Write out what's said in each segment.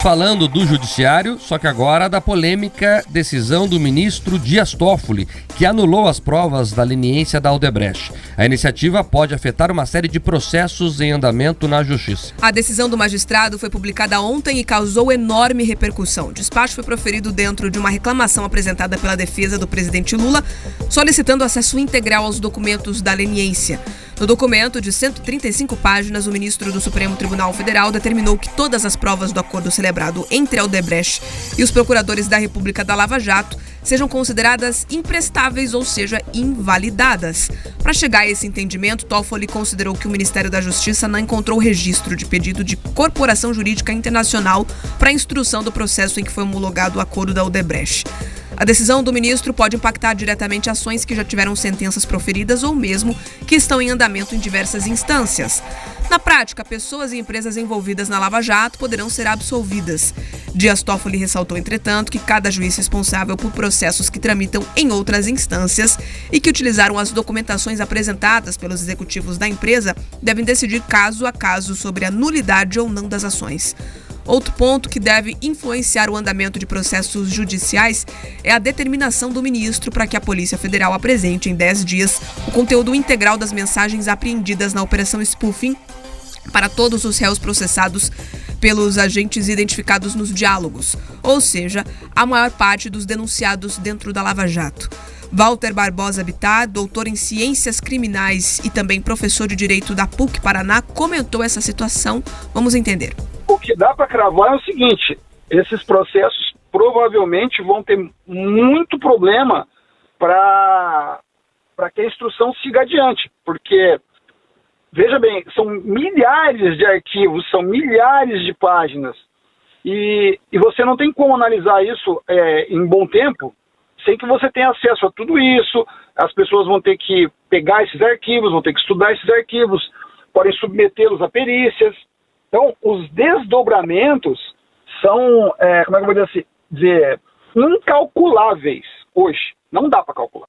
Falando do judiciário, só que agora da polêmica decisão do ministro Dias Toffoli, que anulou as provas da leniência da Odebrecht. A iniciativa pode afetar uma série de processos em andamento na Justiça. A decisão do magistrado foi publicada ontem e causou enorme repercussão. O despacho foi proferido dentro de uma reclamação apresentada pela defesa do presidente Lula, solicitando acesso integral aos documentos da leniência. No documento de 135 páginas, o ministro do Supremo Tribunal Federal determinou que todas as provas do acordo celebrado entre a Odebrecht e os procuradores da República da Lava Jato sejam consideradas imprestáveis, ou seja, invalidadas. Para chegar a esse entendimento, Toffoli considerou que o Ministério da Justiça não encontrou registro de pedido de corporação jurídica internacional para a instrução do processo em que foi homologado o acordo da Odebrecht. A decisão do ministro pode impactar diretamente ações que já tiveram sentenças proferidas ou mesmo que estão em andamento em diversas instâncias. Na prática, pessoas e empresas envolvidas na Lava Jato poderão ser absolvidas. Dias Toffoli ressaltou, entretanto, que cada juiz responsável por processos que tramitam em outras instâncias e que utilizaram as documentações apresentadas pelos executivos da empresa devem decidir caso a caso sobre a nulidade ou não das ações. Outro ponto que deve influenciar o andamento de processos judiciais é a determinação do ministro para que a Polícia Federal apresente em 10 dias o conteúdo integral das mensagens apreendidas na Operação Spoofing para todos os réus processados pelos agentes identificados nos diálogos, ou seja, a maior parte dos denunciados dentro da Lava Jato. Walter Barbosa Bittar, doutor em Ciências Criminais e também professor de Direito da PUC Paraná, comentou essa situação. Vamos entender. O que dá para cravar é o seguinte: esses processos provavelmente vão ter muito problema para que a instrução siga adiante, porque, veja bem, são milhares de arquivos, são milhares de páginas, e você não tem como analisar isso em bom tempo sem que você tenha acesso a tudo isso. As pessoas vão ter que pegar esses arquivos, vão ter que estudar esses arquivos, podem submetê-los a perícias. Então, os desdobramentos são, como é que eu vou dizer, incalculáveis hoje. Não dá para calcular.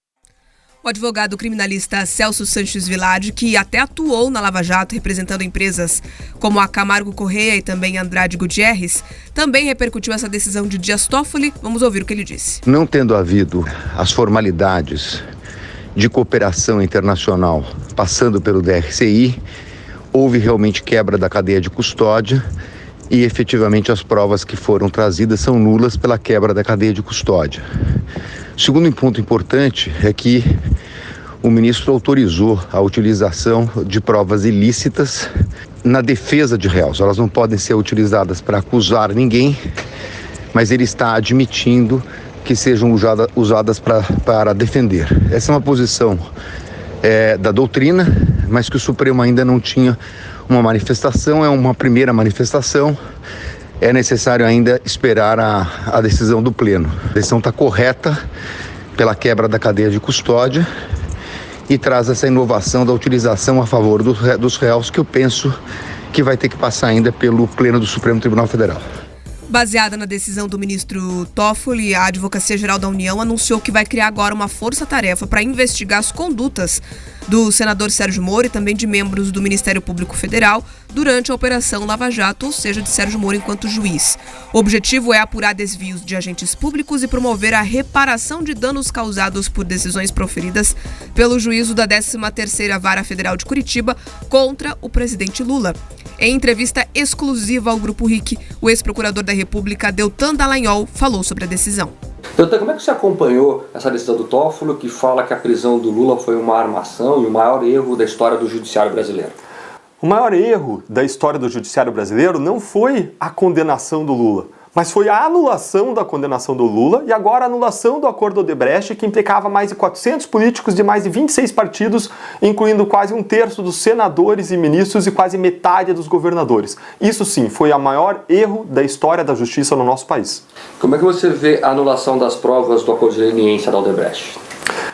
O advogado criminalista Celso Sanches Vilade, que até atuou na Lava Jato representando empresas como a Camargo Correia e também Andrade Gutierrez, também repercutiu essa decisão de Dias Toffoli. Vamos ouvir o que ele disse. Não tendo havido as formalidades de cooperação internacional passando pelo DRCI, houve realmente quebra da cadeia de custódia e efetivamente as provas que foram trazidas são nulas pela quebra da cadeia de custódia. O segundo ponto importante é que o ministro autorizou a utilização de provas ilícitas na defesa de réus. Elas não podem ser utilizadas para acusar ninguém, mas ele está admitindo que sejam usadas para defender. Essa é uma posição da doutrina, mas que o Supremo ainda não tinha uma manifestação, é uma primeira manifestação. É necessário ainda esperar a decisão do pleno. A decisão está correta pela quebra da cadeia de custódia e traz essa inovação da utilização a favor dos réus, que eu penso que vai ter que passar ainda pelo pleno do Supremo Tribunal Federal. Baseada na decisão do ministro Toffoli, a Advocacia Geral da União anunciou que vai criar agora uma força-tarefa para investigar as condutas do senador Sérgio Moro e também de membros do Ministério Público Federal durante a Operação Lava Jato, ou seja, de Sérgio Moro enquanto juiz. O objetivo é apurar desvios de agentes públicos e promover a reparação de danos causados por decisões proferidas pelo juízo da 13ª Vara Federal de Curitiba contra o presidente Lula. Em entrevista exclusiva ao Grupo RIC, o ex-procurador da República, Deltan Dallagnol, falou sobre a decisão. Deltan, como é que você acompanhou essa decisão do Toffoli, que fala que a prisão do Lula foi uma armação e o maior erro da história do judiciário brasileiro? O maior erro da história do judiciário brasileiro não foi a condenação do Lula, mas foi a anulação da condenação do Lula e agora a anulação do acordo Odebrecht, que implicava mais de 400 políticos de mais de 26 partidos, incluindo quase 1/3 dos senadores e ministros e quase metade dos governadores. Isso sim, foi o maior erro da história da justiça no nosso país. Como é que você vê a anulação das provas do acordo de leniência da Odebrecht?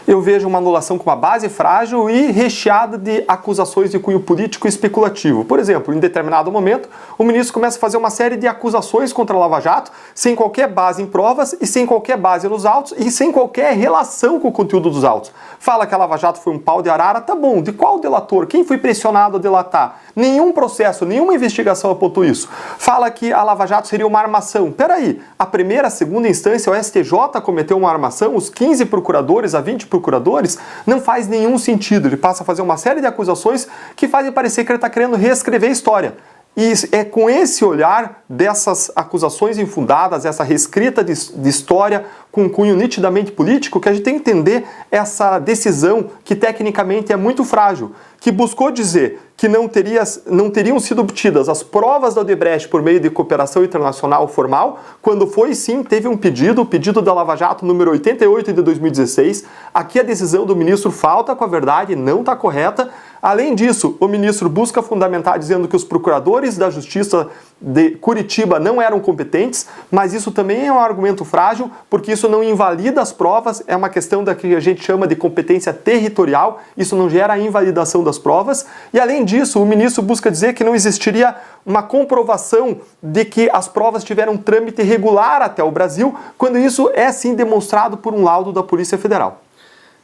Eu vejo uma anulação com uma base frágil e recheada de acusações de cunho político e especulativo. Por exemplo, em determinado momento, o ministro começa a fazer uma série de acusações contra a Lava Jato, sem qualquer base em provas e sem qualquer base nos autos e sem qualquer relação com o conteúdo dos autos. Fala que a Lava Jato foi um pau de arara, tá bom, de qual delator? Quem foi pressionado a delatar? Nenhum processo, nenhuma investigação apontou isso. Fala que a Lava Jato seria uma armação. Peraí, a primeira, a segunda instância, o STJ cometeu uma armação, os 15 procuradores, a 20 procuradores, não faz nenhum sentido. Ele passa a fazer uma série de acusações que fazem parecer que ele está querendo reescrever a história. E é com esse olhar dessas acusações infundadas, essa reescrita de história com um cunho nitidamente político, que a gente tem que entender essa decisão que tecnicamente é muito frágil, que buscou dizer que não teriam sido obtidas as provas da Odebrecht por meio de cooperação internacional formal, quando foi sim, teve um pedido, o pedido da Lava Jato número 88 de 2016. Aqui a decisão do ministro falta com a verdade, não está correta. Além disso, o ministro busca fundamentar dizendo que os procuradores da Justiça de Curitiba não eram competentes, mas isso também é um argumento frágil, porque isso não invalida as provas, é uma questão da que a gente chama de competência territorial, isso não gera a invalidação das provas. E além disso, o ministro busca dizer que não existiria uma comprovação de que as provas tiveram trâmite regular até o Brasil, quando isso é sim demonstrado por um laudo da Polícia Federal.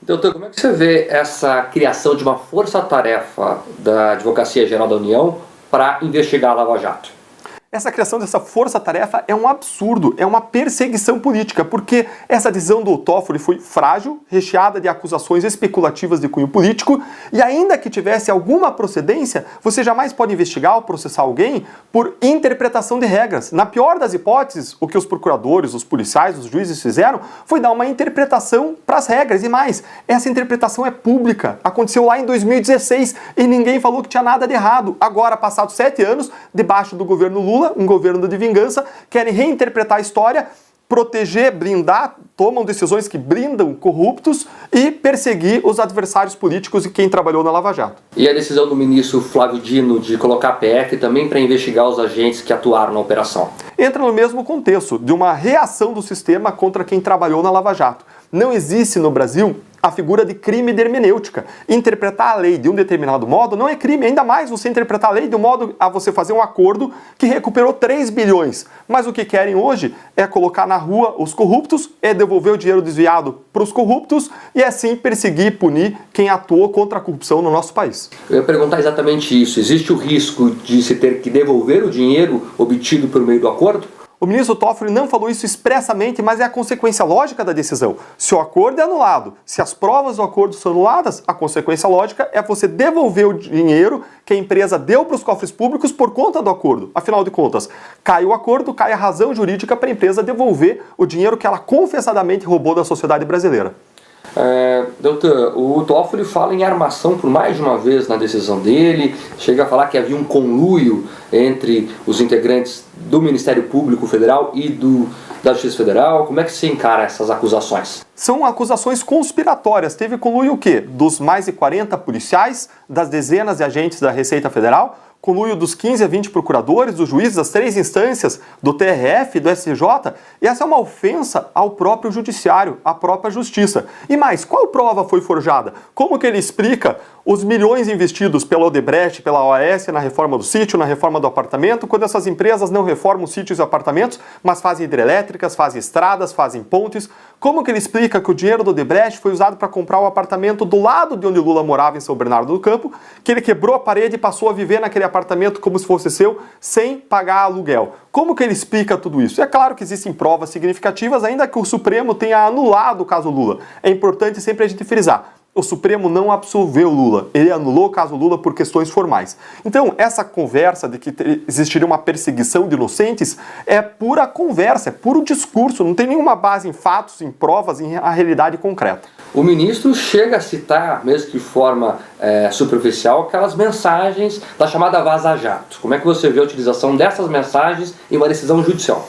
Doutor, como é que você vê essa criação de uma força-tarefa da Advocacia Geral da União para investigar a Lava Jato? Essa criação dessa força-tarefa é um absurdo, é uma perseguição política, porque essa decisão do Toffoli foi frágil, recheada de acusações especulativas de cunho político, e ainda que tivesse alguma procedência, você jamais pode investigar ou processar alguém por interpretação de regras. Na pior das hipóteses, o que os procuradores, os policiais, os juízes fizeram foi dar uma interpretação para as regras, e mais, essa interpretação é pública, aconteceu lá em 2016 e ninguém falou que tinha nada de errado. Agora, passados 7 anos, debaixo do governo Lula, um governo de vingança, querem reinterpretar a história, proteger, blindar, tomam decisões que blindam corruptos e perseguir os adversários políticos e quem trabalhou na Lava Jato. E a decisão do ministro Flávio Dino de colocar a PF também para investigar os agentes que atuaram na operação? Entra no mesmo contexto, de uma reação do sistema contra quem trabalhou na Lava Jato. Não existe no Brasil a figura de crime de hermenêutica. Interpretar a lei de um determinado modo não é crime, ainda mais você interpretar a lei de um modo a você fazer um acordo que recuperou 3 bilhões. Mas o que querem hoje é colocar na rua os corruptos, é devolver o dinheiro desviado para os corruptos e assim perseguir e punir quem atuou contra a corrupção no nosso país. Eu ia perguntar exatamente isso. Existe o risco de se ter que devolver o dinheiro obtido por meio do acordo? O ministro Toffoli não falou isso expressamente, mas é a consequência lógica da decisão. Se o acordo é anulado, se as provas do acordo são anuladas, a consequência lógica é você devolver o dinheiro que a empresa deu para os cofres públicos por conta do acordo. Afinal de contas, cai o acordo, cai a razão jurídica para a empresa devolver o dinheiro que ela confessadamente roubou da sociedade brasileira. Doutor, o Toffoli fala em armação por mais de uma vez na decisão dele, chega a falar que havia um conluio entre os integrantes do Ministério Público Federal e da Justiça Federal. Como é que se encara essas acusações? São acusações conspiratórias. Teve conluio o quê? Dos mais de 40 policiais, das dezenas de agentes da Receita Federal, conluio dos 15 a 20 procuradores, dos juízes das 3 instâncias, do TRF, do STJ, e essa é uma ofensa ao próprio judiciário, à própria justiça. E mais, qual prova foi forjada? Como que ele explica os milhões investidos pela Odebrecht, pela OAS, na reforma do sítio, na reforma do apartamento, quando essas empresas não reformam sítios e apartamentos, mas fazem hidrelétricas, fazem estradas, fazem pontes? Como que ele explica que o dinheiro do Odebrecht foi usado para comprar o apartamento do lado de onde Lula morava, em São Bernardo do Campo, que ele quebrou a parede e passou a viver naquele apartamento como se fosse seu, sem pagar aluguel? Como que ele explica tudo isso? É claro que existem provas significativas, ainda que o Supremo tenha anulado o caso Lula. É importante sempre a gente frisar. O Supremo não absolveu Lula, ele anulou o caso Lula por questões formais. Então, essa conversa de que existiria uma perseguição de inocentes é pura conversa, é puro discurso, não tem nenhuma base em fatos, em provas, em a realidade concreta. O ministro chega a citar, mesmo que de forma superficial, aquelas mensagens da chamada Vaza Jato. Como é que você vê a utilização dessas mensagens em uma decisão judicial?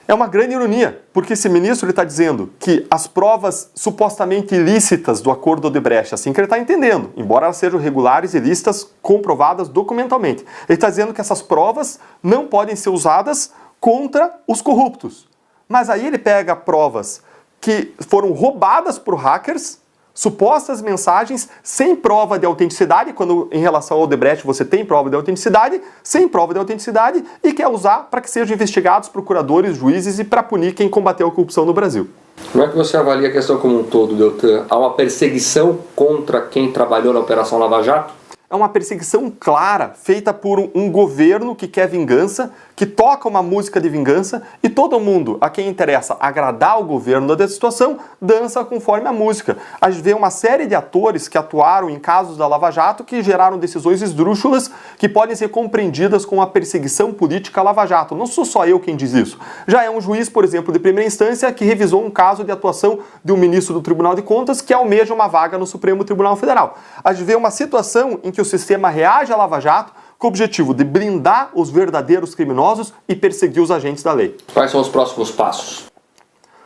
É uma grande ironia, porque esse ministro está dizendo que as provas supostamente ilícitas do acordo Odebrecht, assim que ele está entendendo, embora elas sejam regulares e lícitas, comprovadas documentalmente, ele está dizendo que essas provas não podem ser usadas contra os corruptos. Mas aí ele pega provas que foram roubadas por hackers, supostas mensagens sem prova de autenticidade, quando em relação ao Odebrecht você tem prova de autenticidade, sem prova de autenticidade, e quer usar para que sejam investigados procuradores, juízes e para punir quem combateu a corrupção no Brasil. Como é que você avalia a questão como um todo, Deltan? Há uma perseguição contra quem trabalhou na Operação Lava Jato? É uma perseguição clara, feita por um governo que quer vingança, que toca uma música de vingança, e todo mundo a quem interessa agradar o governo da situação, dança conforme a música. A gente vê uma série de atores que atuaram em casos da Lava Jato que geraram decisões esdrúxulas que podem ser compreendidas como a perseguição política Lava Jato. Não sou só eu quem diz isso. Já é um juiz, por exemplo, de primeira instância que revisou um caso de atuação de um ministro do Tribunal de Contas que almeja uma vaga no Supremo Tribunal Federal. A gente vê uma situação em que o sistema reage à Lava Jato com o objetivo de blindar os verdadeiros criminosos e perseguir os agentes da lei. Quais são os próximos passos?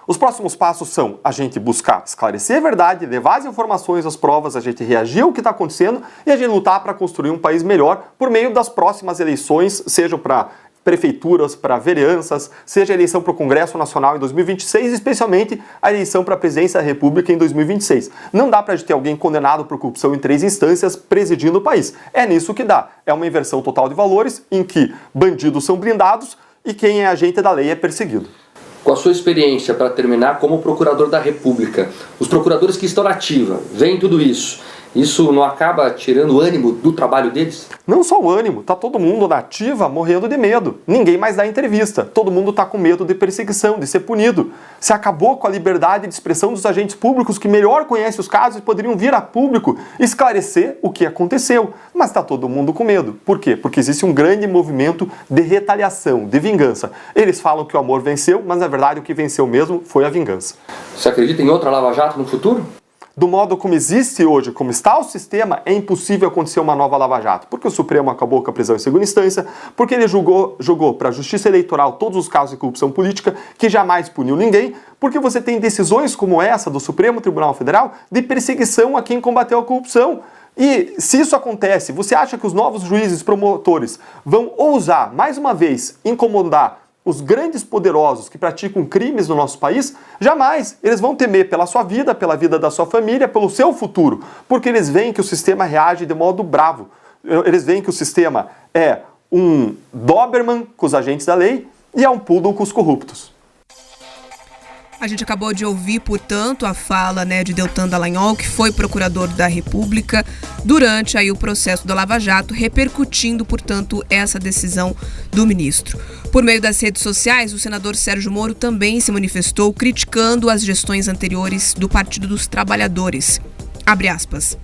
Os próximos passos são a gente buscar esclarecer a verdade, levar as informações, as provas, a gente reagir ao que está acontecendo e a gente lutar para construir um país melhor por meio das próximas eleições, sejam para prefeituras, para vereanças, seja a eleição para o Congresso Nacional em 2026, especialmente a eleição para a presidência da República em 2026. Não dá para a gente ter alguém condenado por corrupção em 3 instâncias presidindo o país. É nisso que dá. É uma inversão total de valores em que bandidos são blindados e quem é agente da lei é perseguido. Com a sua experiência, para terminar, como procurador da República, os procuradores que estão na ativa, veem tudo isso. Isso não acaba tirando o ânimo do trabalho deles? Não só o ânimo, tá todo mundo na ativa morrendo de medo. Ninguém mais dá entrevista. Todo mundo tá com medo de perseguição, de ser punido. Se acabou com a liberdade de expressão dos agentes públicos que melhor conhecem os casos e poderiam vir a público esclarecer o que aconteceu. Mas tá todo mundo com medo. Por quê? Porque existe um grande movimento de retaliação, de vingança. Eles falam que o amor venceu, mas na verdade o que venceu mesmo foi a vingança. Você acredita em outra Lava Jato no futuro? Do modo como existe hoje, como está o sistema, é impossível acontecer uma nova Lava Jato. Porque o Supremo acabou com a prisão em segunda instância, porque ele jogou para a Justiça Eleitoral todos os casos de corrupção política, que jamais puniu ninguém, porque você tem decisões como essa do Supremo Tribunal Federal de perseguição a quem combateu a corrupção. E se isso acontece, você acha que os novos juízes promotores vão ousar, mais uma vez, incomodar os grandes poderosos que praticam crimes no nosso país? Jamais. Eles vão temer pela sua vida, pela vida da sua família, pelo seu futuro, porque eles veem que o sistema reage de modo bravo. Eles veem que o sistema é um Doberman com os agentes da lei e é um poodle com os corruptos. A gente acabou de ouvir, portanto, a fala, de Deltan Dallagnol, que foi procurador da República durante o processo da Lava Jato, repercutindo, portanto, essa decisão do ministro. Por meio das redes sociais, o senador Sérgio Moro também se manifestou criticando as gestões anteriores do Partido dos Trabalhadores. Abre aspas.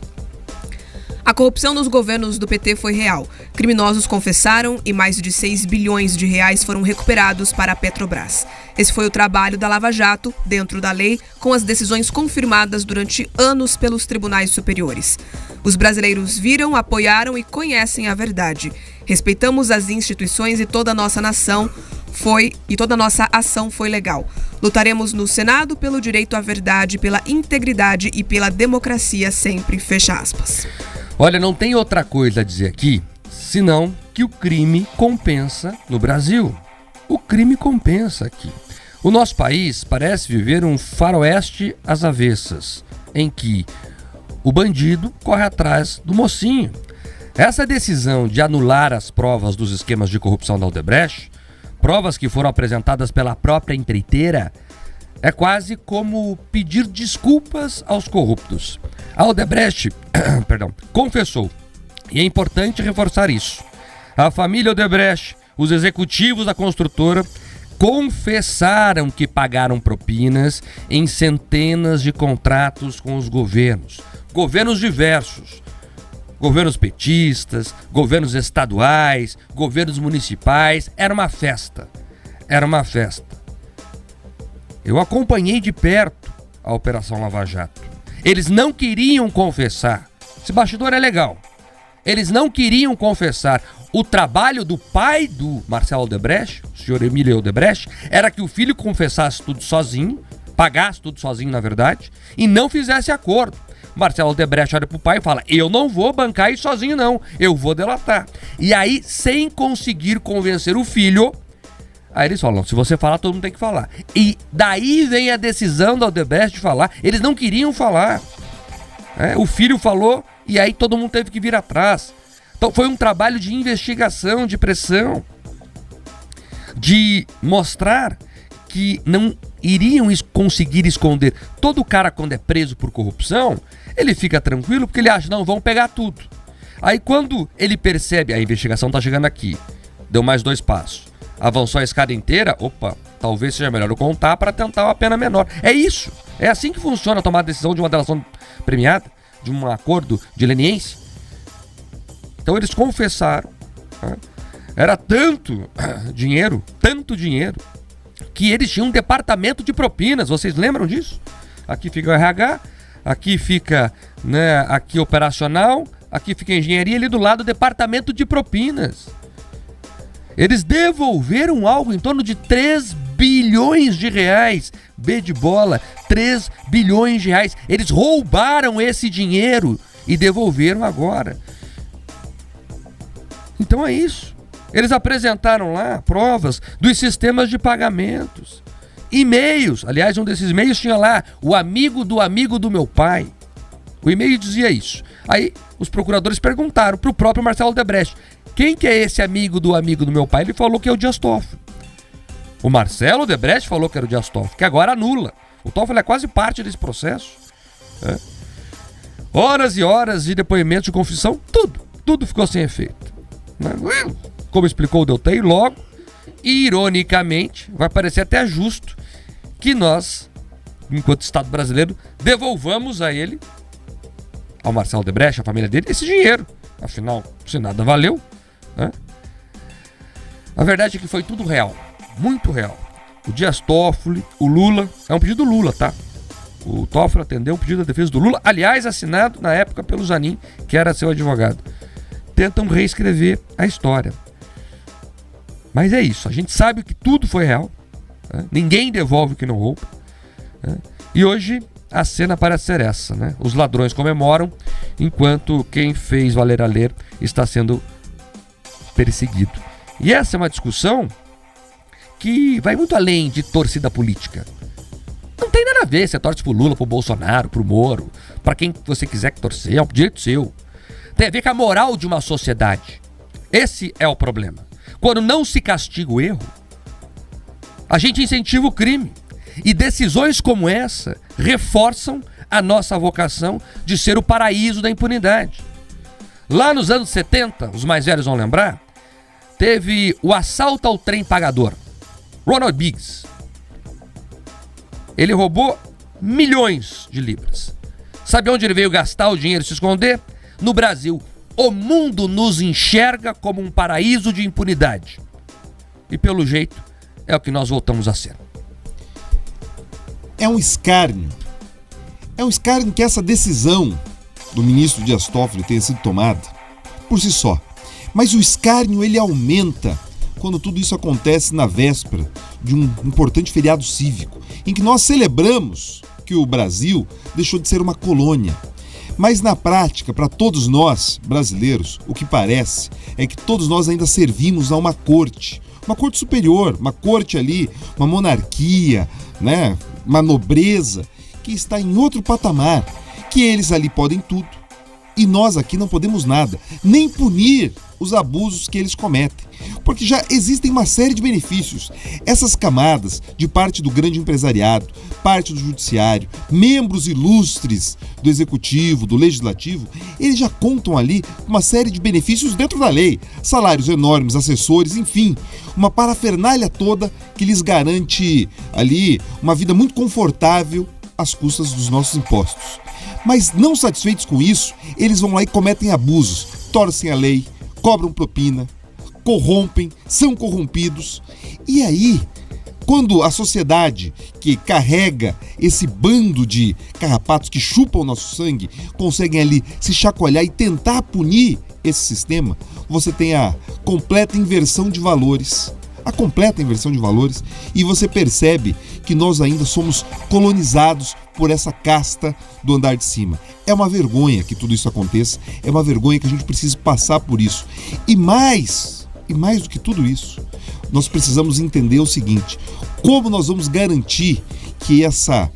A corrupção nos governos do PT foi real. Criminosos confessaram e mais de 6 bilhões de reais foram recuperados para a Petrobras. Esse foi o trabalho da Lava Jato, dentro da lei, com as decisões confirmadas durante anos pelos tribunais superiores. Os brasileiros viram, apoiaram e conhecem a verdade. Respeitamos as instituições e toda a nossa nação toda a nossa ação foi legal. Lutaremos no Senado pelo direito à verdade, pela integridade e pela democracia sempre, fecha aspas. Olha, não tem outra coisa a dizer aqui, senão que o crime compensa no Brasil. O crime compensa aqui. O nosso país parece viver um faroeste às avessas, em que o bandido corre atrás do mocinho. Essa decisão de anular as provas dos esquemas de corrupção da Odebrecht, provas que foram apresentadas pela própria empreiteira, é quase como pedir desculpas aos corruptos. A Odebrecht, confessou, e é importante reforçar isso. A família Odebrecht, os executivos da construtora, confessaram que pagaram propinas em centenas de contratos com os governos diversos. Governos petistas, governos estaduais, governos municipais. Era uma festa. Eu acompanhei de perto a Operação Lava Jato. Eles não queriam confessar. Esse bastidor é legal. Eles não queriam confessar. O trabalho do pai do Marcelo Odebrecht, o senhor Emílio Odebrecht, era que o filho confessasse tudo sozinho, pagasse tudo sozinho, na verdade, e não fizesse acordo. Marcelo Odebrecht olha pro pai e fala: eu não vou bancar isso sozinho não, eu vou delatar. E aí, sem conseguir convencer o filho, aí eles falam: se você falar, todo mundo tem que falar. E daí vem a decisão da Odebrecht de falar. Eles não queriam falar. O filho falou e aí todo mundo teve que vir atrás. Então foi um trabalho de investigação, de pressão, de mostrar que não iriam conseguir esconder. Todo cara, quando é preso por corrupção, ele fica tranquilo porque ele acha, não, vão pegar tudo. Aí quando ele percebe, a investigação tá chegando aqui, deu mais 2 passos, avançou a escada inteira, opa, talvez seja melhor eu contar para tentar uma pena menor. É isso, é assim que funciona tomar a decisão de uma delação premiada, de um acordo de leniência. Então eles confessaram, né? Era tanto dinheiro, que eles tinham um departamento de propinas, vocês lembram disso? Aqui fica o RH, aqui fica, né, aqui operacional, aqui fica a engenharia, ali do lado o departamento de propinas. Eles devolveram algo em torno de 3 bilhões de reais. B de bola, 3 bilhões de reais. Eles roubaram esse dinheiro e devolveram agora. Então é isso. Eles apresentaram lá provas dos sistemas de pagamentos. E-mails. Aliás, um desses e-mails tinha lá o amigo do meu pai. O e-mail dizia isso. Aí os procuradores perguntaram para o próprio Marcelo Odebrecht: quem que é esse amigo do meu pai? Ele falou que é o Dias Toffoli. O Marcelo Odebrecht falou que era o Dias Toffoli, que agora anula. O Toffoli é quase parte desse processo. Horas e horas de depoimentos de confissão, tudo ficou sem efeito. Como explicou o Deltan, e logo, ironicamente, vai parecer até justo que nós, enquanto Estado brasileiro, devolvamos a ele, ao Marcelo Odebrecht, a família dele, esse dinheiro. Afinal, se nada valeu, né? A verdade é que foi tudo real, muito real. O Dias Toffoli, o Lula, é um pedido do Lula, tá? O Toffoli atendeu um pedido da defesa do Lula, aliás, assinado na época pelo Zanin, que era seu advogado. Tentam reescrever a história. Mas é isso, a gente sabe que tudo foi real, né? Ninguém devolve o que não rouba, né? E hoje a cena parece ser essa, né? Os ladrões comemoram, enquanto quem fez valer a lei está sendo perseguido. E essa é uma discussão que vai muito além de torcida política. Não tem nada a ver se é torce pro Lula, pro Bolsonaro, pro Moro, para quem você quiser que torcer, é um direito seu. Tem a ver com a moral de uma sociedade. Esse é o problema. Quando não se castiga o erro, a gente incentiva o crime. E decisões como essa reforçam a nossa vocação de ser o paraíso da impunidade. Lá nos anos 70, os mais velhos vão lembrar, teve o assalto ao trem pagador. Ronald Biggs. Ele roubou milhões de libras. Sabe onde ele veio gastar o dinheiro e se esconder? No Brasil. O mundo nos enxerga como um paraíso de impunidade. E pelo jeito, é o que nós voltamos a ser. É um escárnio. É um escárnio que essa decisão do ministro Dias Toffoli tenha sido tomada por si só. Mas o escárnio, ele aumenta quando tudo isso acontece na véspera de um importante feriado cívico, em que nós celebramos que o Brasil deixou de ser uma colônia. Mas na prática, para todos nós, brasileiros, o que parece é que todos nós ainda servimos a uma corte superior, uma corte ali, uma monarquia, né? Uma nobreza que está em outro patamar, que eles ali podem tudo e nós aqui não podemos nada, nem punir os abusos que eles cometem, porque já existem uma série de benefícios. Essas camadas de parte do grande empresariado, parte do judiciário, membros ilustres do executivo, do legislativo, eles já contam ali uma série de benefícios dentro da lei, salários enormes, assessores, enfim, uma parafernália toda que lhes garante ali uma vida muito confortável às custas dos nossos impostos. Mas não satisfeitos com isso, eles vão lá e cometem abusos, torcem a lei, cobram propina, corrompem, são corrompidos. E aí, quando a sociedade que carrega esse bando de carrapatos que chupam o nosso sangue, conseguem ali se chacoalhar e tentar punir esse sistema, você tem a completa inversão de valores. E você percebe que nós ainda somos colonizados por essa casta do andar de cima. É uma vergonha que tudo isso aconteça, é uma vergonha que a gente precisa passar por isso. E mais do que tudo isso, nós precisamos entender o seguinte: como nós vamos garantir que essa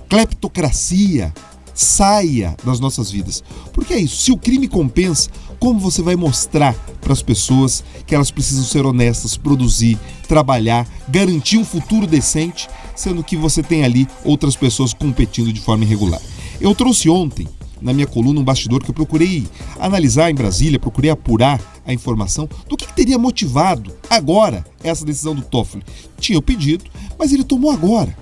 cleptocracia saia das nossas vidas. Porque é isso, se o crime compensa, como você vai mostrar para as pessoas que elas precisam ser honestas, produzir, trabalhar, garantir um futuro decente, sendo que você tem ali outras pessoas competindo de forma irregular? Eu trouxe ontem, na minha coluna, um bastidor que eu procurei analisar em Brasília, procurei apurar a informação do que teria motivado agora essa decisão do Toffoli. Tinha o pedido, mas ele tomou agora.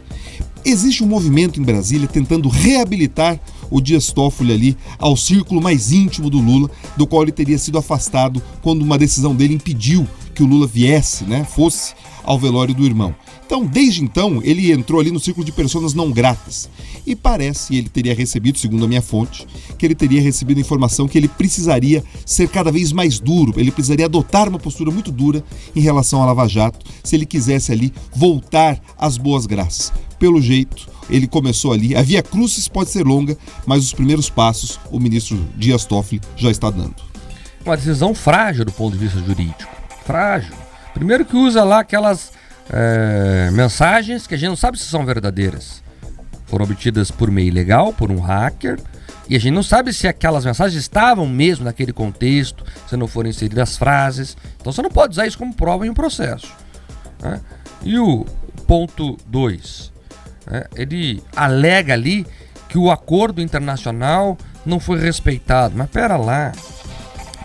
Existe um movimento em Brasília tentando reabilitar o Dias Toffoli ali ao círculo mais íntimo do Lula, do qual ele teria sido afastado quando uma decisão dele impediu que o Lula viesse, fosse ao velório do irmão. Então, desde então, ele entrou ali no círculo de pessoas não gratas. E parece, ele teria recebido, segundo a minha fonte, que ele teria recebido a informação que ele precisaria ser cada vez mais duro, ele precisaria adotar uma postura muito dura em relação à Lava Jato, se ele quisesse ali voltar às boas graças. Pelo jeito, ele começou ali, a via crucis pode ser longa, mas os primeiros passos o ministro Dias Toffoli já está dando. Uma decisão frágil do ponto de vista jurídico. Frágil. Primeiro que usa lá aquelas mensagens que a gente não sabe se são verdadeiras. Foram obtidas por meio ilegal, por um hacker, e a gente não sabe se aquelas mensagens estavam mesmo naquele contexto, se não foram inseridas frases. Então você não pode usar isso como prova em um processo. E o ponto 2, ele alega ali que o acordo internacional não foi respeitado. Mas pera lá,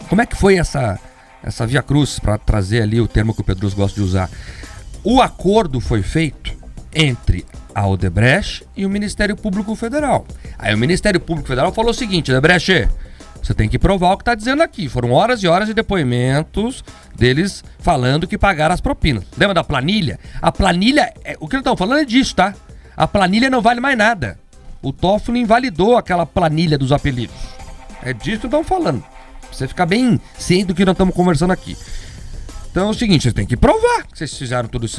como é que foi essa via cruz, para trazer ali o termo que o Pedroso gosta de usar? O acordo foi feito entre a Odebrecht e o Ministério Público Federal. Aí o Ministério Público Federal falou o seguinte: Odebrecht, você tem que provar o que está dizendo aqui. Foram horas e horas de depoimentos deles falando que pagaram as propinas. Lembra da planilha? A planilha, o que eles estão falando é disso, tá? A planilha não vale mais nada. O Toffoli invalidou aquela planilha dos apelidos. É disso que estão falando. Pra você ficar bem ciente do que nós estamos conversando aqui. Então é o seguinte, vocês têm que provar que vocês fizeram todos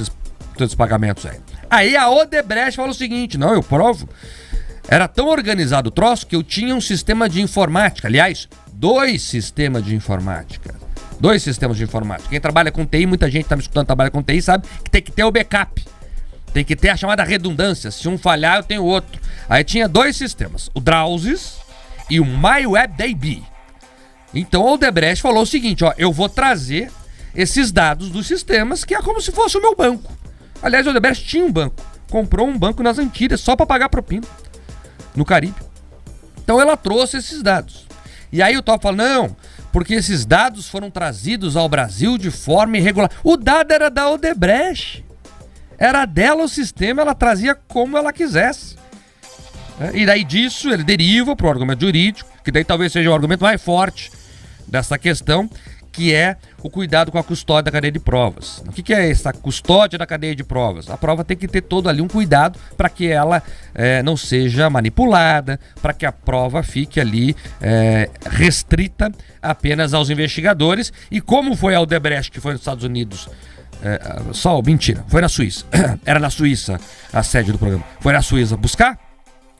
esses pagamentos aí. Aí a Odebrecht falou o seguinte: não, eu provo. Era tão organizado o troço que eu tinha um sistema de informática. Aliás, 2 sistemas de informática. 2 sistemas de informática. Quem trabalha com TI, muita gente está me escutando, trabalha com TI, sabe que tem que ter o backup. Tem que ter a chamada redundância. Se um falhar, eu tenho outro. Aí tinha 2 sistemas, o Drowsys e o MyWebDB. Então a Odebrecht falou o seguinte: eu vou trazer esses dados dos sistemas, que é como se fosse o meu banco. Aliás, o Odebrecht tinha um banco. Comprou um banco nas Antilhas só para pagar propina, no Caribe. Então ela trouxe esses dados. E aí o Toffoli fala: não, porque esses dados foram trazidos ao Brasil de forma irregular. O dado era da Odebrecht. Era dela o sistema, ela trazia como ela quisesse. E daí disso ele deriva para o argumento jurídico, que daí talvez seja o argumento mais forte dessa questão, que é o cuidado com a custódia da cadeia de provas. O que é essa custódia da cadeia de provas? A prova tem que ter todo ali um cuidado para que ela não seja manipulada, para que a prova fique ali restrita apenas aos investigadores. E como foi a Odebrecht, que foi nos Estados Unidos, mentira, foi na Suíça, era na Suíça a sede do programa, foi na Suíça buscar,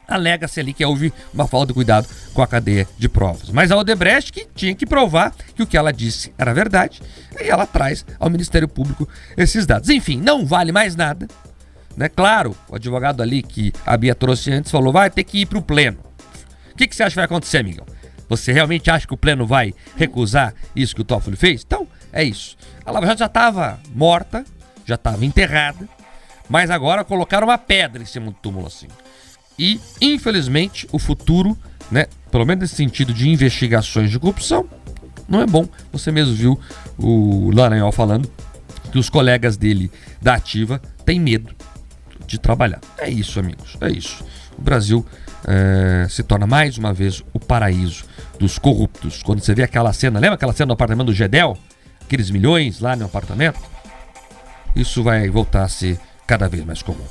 alega-se ali que houve uma falta de cuidado com a cadeia de provas. Mas a Odebrecht que tinha que provar que o que ela disse era verdade, e ela traz ao Ministério Público esses dados. Enfim, não vale mais nada, né? Claro, o advogado ali que a Bia trouxe antes falou: vai ter que ir para o pleno. O que você acha que vai acontecer, amigão? Você realmente acha que o pleno vai recusar isso que o Toffoli fez? Então, é isso. A Lava Jato já estava morta, já estava enterrada, mas agora colocaram uma pedra em cima do túmulo assim. E, infelizmente, o futuro, né, pelo menos nesse sentido de investigações de corrupção, não é bom. Você mesmo viu o Laranjal falando que os colegas dele da Ativa têm medo de trabalhar. É isso, amigos, é isso. O Brasil se torna mais uma vez o paraíso dos corruptos. Quando você vê aquela cena, lembra aquela cena do apartamento do Gedel? Aqueles milhões lá no apartamento? Isso vai voltar a ser cada vez mais comum.